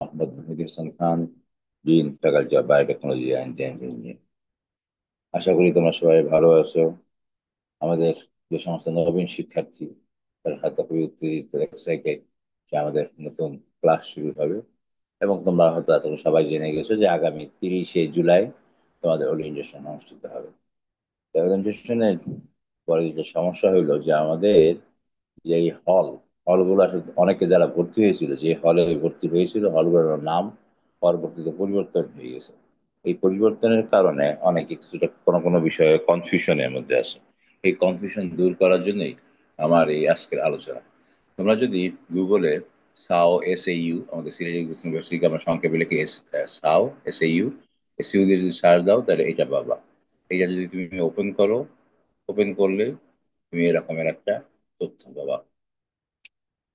Mohammad Mehedi Hasan Khan, dean, faculty of biotechnology and engineering. আশা করি তোমরা সবাই ভালো আছো। আমাদের যে সমস্ত নবীন শিক্ষার্থী তারা হয়তো খুবই উত্তেজিত, এক্সাইটেড যে আমাদের নতুন ক্লাস শুরু হবে। এবং তোমরা হয়তো এতক্ষণ সবাই জেনে গেছো যে আগামী 30শে জুলাই তোমাদের ওরিয়েন্টেশন অনুষ্ঠিত হবে। ওরিয়েন্টেশনের পরে যে সমস্যা হইলো যে আমাদের যে এই হলগুলো আসলে অনেকে যারা ভর্তি হয়েছিল, যে হলে ভর্তি হয়েছিল হলগুলোর নাম পরবর্তীতে পরিবর্তন হয়ে গেছে। এই পরিবর্তনের কারণে অনেকে কিছুটা কোনো কোনো বিষয়ে কনফিউশনের মধ্যে আছে। এই কনফিউশন দূর করার জন্যই আমার এই আজকের আলোচনা। তোমরা যদি গুগলে SAU, আমাদের সিলেট ইউনিভার্সিটিকে আমরা সংক্ষেপে লিখি SAU, SAU দিয়ে যদি সার্চ দাও তাহলে এটা পাবা। এটা যদি তুমি ওপেন করো, ওপেন করলে তুমি এরকমের একটা তথ্য পাবা।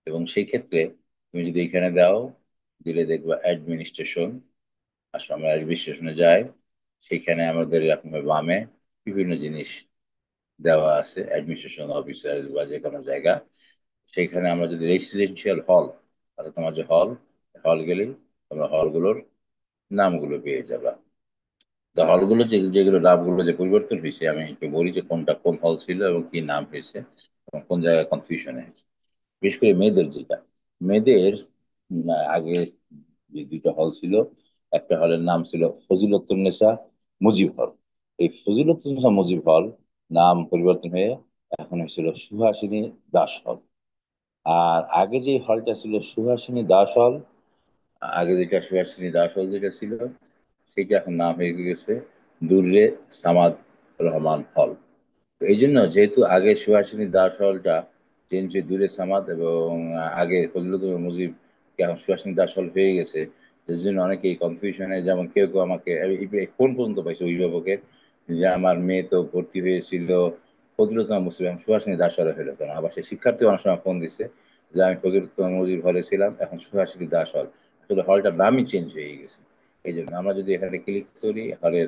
এবং সেই ক্ষেত্রে তুমি যদি এখানে দাও, দিলে দেখবা অ্যাডমিনিস্ট্রেশন। আসলে আমরা অ্যাডমিনিস্ট্রেশনে যাই, সেখানে আমাদের এরকম বামে বিভিন্ন জিনিস দেওয়া আছে, অ্যাডমিনিস্ট্রেশন অফিসার বা যে কোনো জায়গা। সেইখানে আমরা যদি রেসিডেন্সিয়াল হল, অর্থাৎ তোমার যে হল গেলেই তোমরা হলগুলোর নামগুলো পেয়ে যাবা। তা হলগুলো যেগুলো নামগুলো যে পরিবর্তন হয়েছে, আমি একটু বলি যে কোনটা কোন হল ছিল এবং কি নাম হয়েছে এবং কোন জায়গায় কনফিউশন হয়েছে। বিশেষ করে মেয়েদের যেটা, মেয়েদের আগে যে দুইটা হল ছিল, একটা হলের নাম ছিল ফজিলতুন্নেসা মুজিব হল। এই ফজিলতুন্নেসা মুজিব হল নাম পরিবর্তন হয়ে এখন হয়েছিল সুহাসিনী দাস হল। আর আগে যে হলটা ছিল সুহাসিনী দাস হল, আগে যেটা সুহাসিনী দাস হল যেটা ছিল, সেটা এখন নাম হয়ে গেছে দুর্রে সামাদ রহমান হল। তো এই জন্য যেহেতু আগে সুহাসিনী দাস হলটা চেঞ্জ হয়ে দূরে সামাদ এবং আগে ফজলুল মুজিব এখন সুহাসিনী দাস হল হয়ে গেছে, যার জন্য অনেকেই কনফিউশনে, যেমন কেউ কেউ আমাকে ফোন পর্যন্ত পাইছে অভিভাবকের, যে আমার মেয়ে তো ভর্তি হয়েছিল ফজলুল মুসিব, এখন সুহাসিনী দাস হলে হলো কেন। আবার সেই শিক্ষার্থী অনেক সময় ফোন দিচ্ছে যে আমি ফজলুল মুজিব হলে ছিলাম, এখন সুহাসিনী দাস হল। আসলে হলটার নামই চেঞ্জ হয়ে গেছে। এই জন্য আমরা যদি এখানে ক্লিক করি হলের,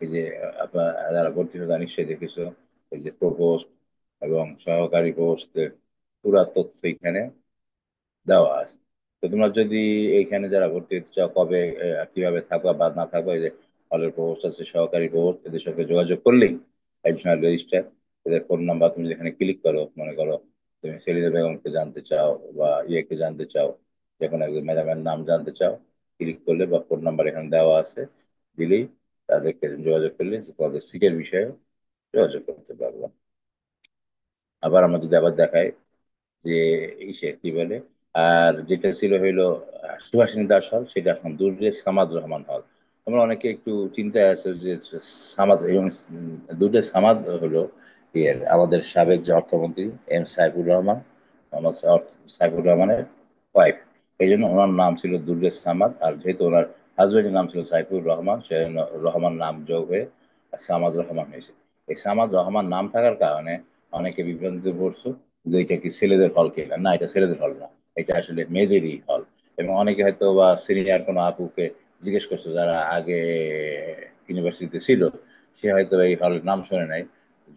এই যে আপনার যারা ভর্তি হয়ে নিশ্চয়ই দেখেছো, এই যে প্রপোস্ট এবং সহকারী পোস্টের পুরা তথ্য এখানে দেওয়া আছে। তো তোমরা যদি এইখানে যারা ভর্তি হতে চাও, কবে কিভাবে থাকবা বা না থাকবা, এই যে হলের পোস্ট আছে, সহকারী পোস্ট, এদের সঙ্গে যোগাযোগ করলেই অ্যাডিশনাল রেজিস্টার, এদের ফোন নাম্বার তুমি যেখানে ক্লিক করো, মনে করো তুমি সেলিনা বেগমকে জানতে চাও বা ইয়েকে জানতে চাও, যে কোনো একজন ম্যাডামের নাম জানতে চাও, ক্লিক করলে বা ফোন নাম্বার এখানে দেওয়া আছে, দিলেই তাদেরকে যোগাযোগ করলে তোমাদের সিটের বিষয়ে যোগাযোগ করতে পারবো। আবার আমরা যদি আবার দেখাই যে ইসে কি বলে, আর যেটা ছিল হইলো সুভাষিনী দাস হল, সেটা এখন দুর্গে সামাদ রহমান হল। তোমরা অনেকে একটু চিন্তায় আছো যে সামাদ এবং দুর্গে সামাদ হলো আমাদের সাবেক যে অর্থমন্ত্রী সাইফুর রহমান, মোহাম্মদ সাইফুর রহমানের ওয়াইফ। এই জন্য ওনার নাম ছিল দুর্গে সামাদ, আর যেহেতু ওনার হাজবেন্ডের নাম ছিল সাইফুর রহমান, সেজন্য রহমান নাম যোগ হয়ে সামাদ রহমান হয়েছে। এই সামাদ রহমান নাম থাকার কারণে অনেকে বিভ্রান্তিতে পড়ছো যে এটা কি ছেলেদের হল কিনা। না, এটা ছেলেদের হল না, এটা আসলে মেয়েদেরই হল। এবং অনেকে হয়তো বা সিনিয়র কোনো আপুকে জিজ্ঞেস করছো যারা আগে ইউনিভার্সিটিতে ছিল, সে হয়তো এই হলের নাম শোনে নাই,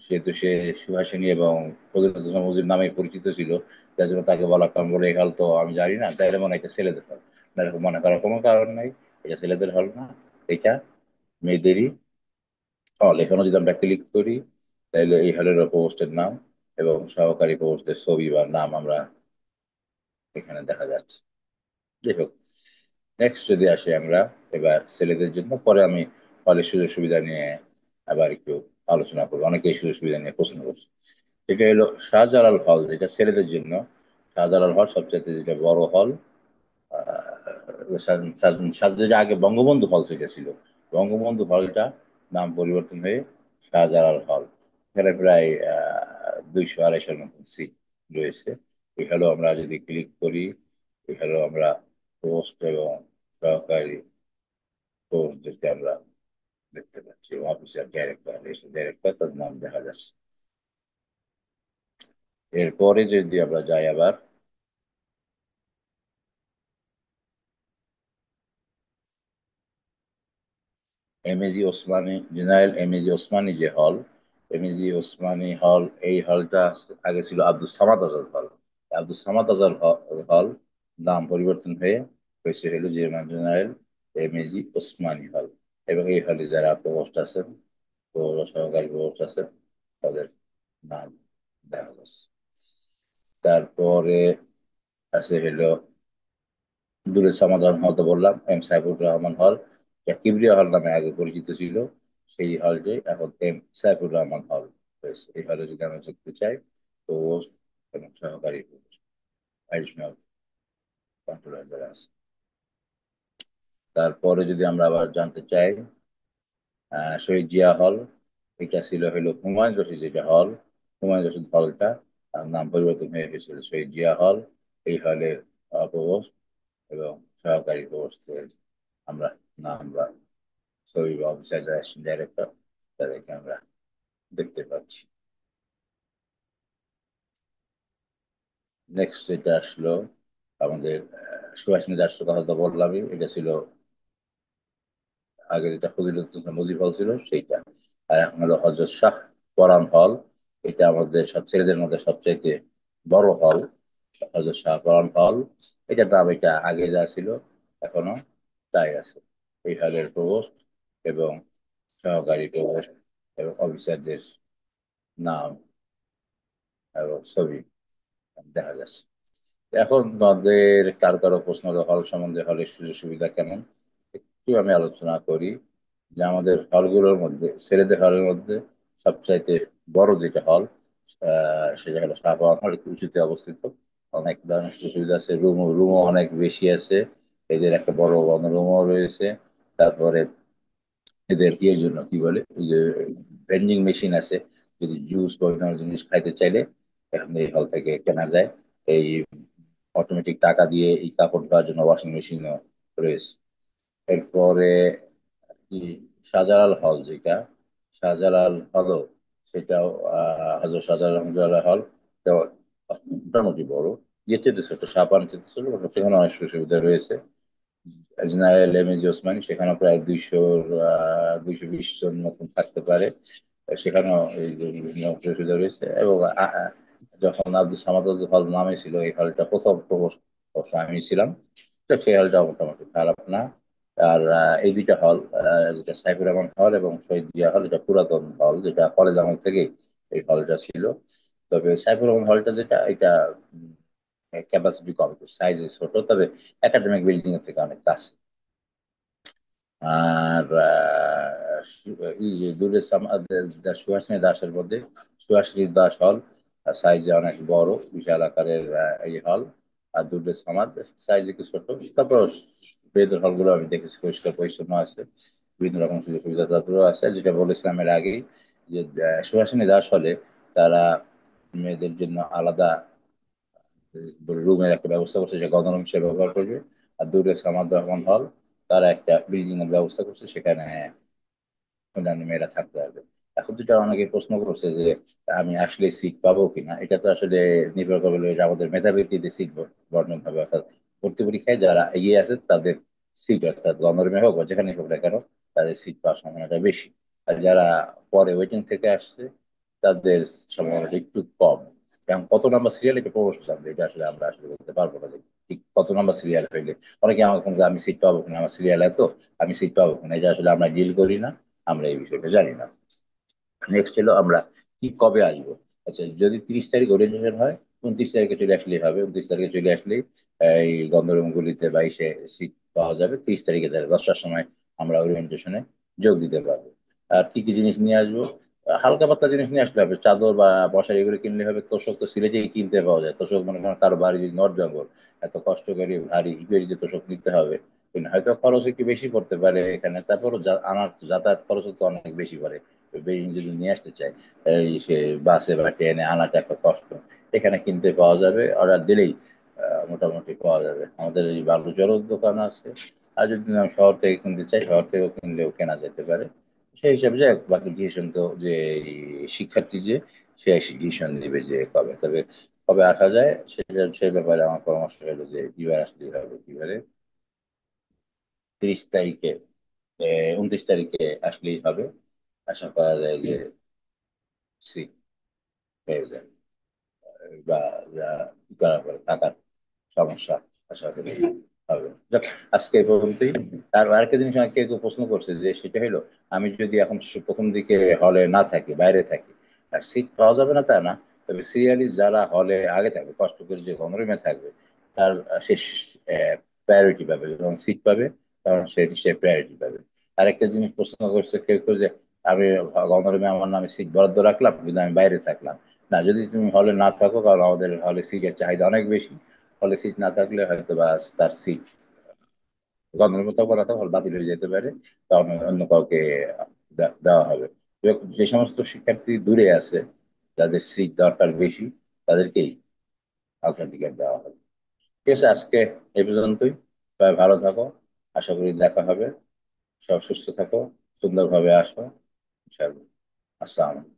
যেহেতু সে সুহাসিনী এবং ফজলুল হাসান মুজিব নামে পরিচিত ছিল, যার জন্য তাকে বলা কারণ বলে এই হল তো আমি জানি না, তাইলে মনে হয় এটা ছেলেদের হল। না, এরকম মনে করার কোনো কারণ নাই, এটা ছেলেদের হল না, এটা মেয়েদেরই হল। এখানে যদি আমরা ক্লিক করি, তাহলে এই হলের পোস্টের নাম এবং সহকারী পোস্টের ছবি বা নাম আমরা এখানে দেখা যাচ্ছে। যাই হোক, নেক্সট যদি আসি আমরা এবার ছেলেদের জন্য, পরে আমি হলের সুযোগ সুবিধা নিয়ে আবার একটু আলোচনা করবো। অনেকে এই সুযোগ সুবিধা নিয়ে প্রশ্ন করছে। এটা হলো শাহজালাল হল, যেটা ছেলেদের জন্য। শাহজালাল হল সবচেয়ে যেটা বড় হল। যেটা আগে বঙ্গবন্ধু হল সেটা ছিল, বঙ্গবন্ধু হলটা নাম পরিবর্তন হয়ে শাহজালাল হল। এখানে প্রায় 200-250 মতন সিট রয়েছে। এখানেও আমরা যদি ক্লিক করি, এখানেও আমরা পোস্ট এবং সহকারী পোস্ট যেটা আমরা দেখতে পাচ্ছি, অফিসার ডাইরেক্টর, এসব ডাইরেক্টর তার নাম দেখা যাচ্ছে। এরপরে যদি আমরা যাই আবার MAG Osmani, general MAG Osmani যে হল, এমএজি ওসমানী হল, এই হলটা আগে ছিল আব্দুল সামাদ আজাদ হল। আব্দুল সামাদ আজাদ হল নাম পরিবর্তন হয়ে হয়েছে হলো জিএমআর জেনারেল এমএজি ওসমানী হল। এবং এই হলে যারা প্রভোস্ট আছেন, সহকারী প্রভোস্ট আছেন, তাদের নাম দেখা যাচ্ছে। তারপরে আছে হলো দূরের সমাধান হল, তো বললাম এম সাইফুর রহমান হল, যা কিবরিয়া হল নামে আগে পরিচিত ছিল। সেই হলটি এখন এম সাইফুর রহমান হল হয়েছে। এই হলে যদি আমরা যুক্ত চাই, প্রভোস্ট এবং সহকারী প্রভোস্ট, অ্যাডিশনাল কন্ট্রোলার যারা আছে। তারপরে যদি আমরা আবার জানতে চাই, শহীদ জিয়া হল, এটা ছিল হলো হুমায়ুন রশিদ যেটা হল, হুমায়ুন রশিদ হলটা নাম পরিবর্তন হয়ে গেছিল শহীদ জিয়া হল। এই হলের প্রভোস্ট এবং সহকারী প্রভোস্টের আমরা নাম বা ছবি বা অফিসার অ্যাসিস্ট্যান্ট ডাইরেক্টর তাদেরকে আমরা দেখতে পাচ্ছি। নেক্সট যেটা আসলো আমাদের সুহাসিনী দাসের কথা তো বললামই, এটা ছিল আগে যেটা ফজিলত মুজিব হল ছিল সেইটা। আর এখন হলো হজরত শাহ পরাণ হল। এটা আমাদের সব ছেলেদের মধ্যে সবচাইতে বড় হল, হজরত শাহ পরাণ হল। এটার নাম এটা আগে যা ছিল এখনো তাই আছে। এই হলের প্রভোস্ট এবং সহকারী প্রভোস্ট এবং অফিসারদের নাম এবং ছবি দেখা যাচ্ছে। এখন তাদের কার কারো প্রশ্ন হলো হল সম্বন্ধে, হলের সুযোগ সুবিধা কেমন, একটু আমি আলোচনা করি। যে আমাদের হলগুলোর মধ্যে, ছেলেদের হলের মধ্যে সবচাইতে বড় যেটা হল, সেটা হলো শাহবাগ হল, একটু উঁচুতে অবস্থিত। অনেক ধরনের সুযোগ সুবিধা আছে, রুমও অনেক বেশি আছে। এদের একটা বড় রুমও রয়েছে। তারপরে এদের ইয়ের জন্য কি বলে, ওই যে ভেন্ডিং মেশিন আছে, যদি জুস বা অন্যান্য জিনিস খাইতে চাইলে এখন এই হল থেকে কেনা যায়। এই অটোমেটিক টাকা দিয়ে এই কাপড় ধোয়ার জন্য ওয়াশিং মেশিনও রয়েছে। এরপরে কি শাহজালাল হল যেটা, শাহজালাল হলও সেটাও হজরত শাহজালাল রহমতুল্লাহ হল, এটাও মোটামুটি বড়। ইয়ের চেয়ে ছোট, শাহপান চেয়ে ছোট, সেখানে অনেক সুযোগ সুবিধা রয়েছে। জেনারেল এমএজি ওসমানী সেখানে প্রায় 220 জন মতন থাকতে পারে। সেখানেও এই যে বিভিন্ন সুযোগ সুবিধা রয়েছে। এবং যখন আব্দুল সামাদ হল নামে ছিল এই হলটা প্রথম প্রবেশ, অবশ্য আমি ছিলাম, তো সেই হলটা মোটামুটি খারাপ না। আর এই দুইটা হল, যেটা সাইফুর রহমান হল এবং শহীদ জিয়া হল, এটা পুরাতন হল, যেটা কলেজ আমল থেকেই এই হলটা ছিল। তবে সাইফুর রহমান হলটা যেটা, এটা ক্যাপাসিটি কম, সাইজে ছোট, তবে একাডেমিক বিল্ডিং এর থেকে অনেক কাছে। আর এই যে সুহাসিনী দাসের মধ্যে সুহাসিনী দাস হল সাইজে অনেক বড়, বিশাল আকারের এই হল। আর দুর্গেশ সমাজ সাইজে একটু ছোট। তারপর বেদের হলগুলো আমি দেখেছি পরিষ্কার পরিচ্ছন্ন আছে, বিভিন্ন রকম সুযোগ সুবিধা তাদেরও আছে। যেটা বলেছিলাম এর আগেই, যে সুহাসিনী দাস হলে তারা মেয়েদের জন্য আলাদা রুমের একটা ব্যবস্থা করছে, যে গণরুম হিসেবে ব্যবহার করবে। আর দূরে সামাদ রহমান হল, তারা একটা বিল্ডিং এর ব্যবস্থা করছে, সেখানে অন্যান্য মেয়েরা থাকতে পারবে। এখন যেটা অনেকে প্রশ্ন করছে যে আমি আসলে সিট পাবো কিনা, এটা তো আসলে নির্ভর করবে যে আমাদের মেধাবৃত্তিতে সিট বর্ণন হবে। অর্থাৎ ভর্তি পরীক্ষায় যারা এগিয়ে আছে তাদের সিট, অর্থাৎ গণরুমে হোক বা যেখানে হোক না কেন, তাদের সিট পাওয়ার সম্ভাবনাটা বেশি। আর যারা পরে ওয়েটিং থেকে আসছে তাদের সম্ভাবনাটা একটু কম। এখন কত নাম্বার সিরিয়াল এটা প্রবেশ জানবে, এটা আসলে আমরা আসলে বলতে পারবো না যে ঠিক কত নাম্বার সিরিয়াল হইলে। অনেকে আমাকে ফোন করে, আমি সিট পাবো কিনা, আমার সিরিয়াল এত, আমি সিট পাবো কিনা, এটা আসলে আমরা ডিল করি না, আমরা এই বিষয়টা জানি না। নেক্সট হলো আমরা কি কবে আসবো। আচ্ছা, যদি 30 তারিখ ওরিয়েন্টেশন হয়, 29 তারিখে চলে আসলেই হবে। 29 তারিখে চলে আসলেই এই গণরুম গুলিতে 22-এ সিট পাওয়া যাবে। 30 তারিখে 10টার সময় আমরা ওরিয়েন্টেশনে যোগ দিতে পারবো। আর কি কি জিনিস নিয়ে আসবো, হালকা পাতলা জিনিস নিয়ে আসলে হবে, চাদর বা মশারি এগুলো কিনলে হবে। তোষক তো সিলেটেই কিনতে পাওয়া যায়, তোষক মনে করেন কারো বাড়ি যদি নর্থ বেঙ্গল, এত কষ্ট করে ভারী ইগোরি যে তোষক নিতে হবে, হয়তো খরচ একটু বেশি পড়তে পারে এখানে। তারপরও আনার যাতায়াত খরচ তো অনেক বেশি পড়ে, বেরিয়ে যদি নিয়ে আসতে চাই, এই সে বাসে বা ট্রেনে আনাটা একটা কষ্ট। এখানে কিনতে পাওয়া যাবে, অর্ডার দিলেই মোটামুটি পাওয়া যাবে। আমাদের এই বালুচরও দোকান আছে। আর যদি আমি শহর থেকে কিনতে চাই, শহর থেকেও কিনলেও কেনা যেতে পারে। সেই হিসাবে যাক, বাকি ডিসিশন তো যে এই শিক্ষার্থী যে সে ডিসিশন নেবে যে কবে, তবে কবে আসা যায় সেটা, সে ব্যাপারে আমার পরামর্শ হলো যে কিবার আসলেই হবে, কিবারে 30 তারিখে, 29 তারিখে আসলেই হবে। আশা করা যায় যে সিট পেয়ে যায়, বা যা করার পরে থাকার সমস্যা আশা করি হবে না। যাক, আজকে এই পর্যন্তই। আর আরেকটা জিনিস আমাকে কেউ কেউ প্রশ্ন করছে, যে সেটা হলো, আমি যদি এখন প্রথম দিকে হলে না থাকি, বাইরে থাকি, আর সিট পাওয়া যাবে না তা না, তবে সিরিয়ালি যারা হলে আগে থাকবে, কষ্ট করে যে গণরুমে থাকবে, তার সে প্রায়োরিটি পাবে, যখন সিট পাবে তখন সে প্রায়োরিটি পাবে। আরেকটা জিনিস প্রশ্ন করছে কেউ কেউ, যে আমি গণরুমে আমার নামে সিট বরাদ্দ রাখলাম কিন্তু আমি বাইরে থাকলাম। না, যদি তুমি হলে না থাকো, কারণ আমাদের হলে সিটের চাহিদা অনেক বেশি, হলে সিট না থাকলে হয়তো বা তার সিট গণের মতো করা হল বাতিল হয়ে যেতে পারে, তখন অন্য কাউকে দেওয়া হবে। এবং যে সমস্ত শিক্ষার্থী দূরে আছে, যাদের সিট দরকার বেশি, তাদেরকেই অগ্রাধিকার দেওয়া হবে। ঠিক আছে, আজকে এই পর্যন্তই। সবাই ভালো থাকো, আশা করি দেখা হবে। সব সুস্থ থাকো, সুন্দরভাবে আসো, ইনশাআল্লাহ। আসসালাম।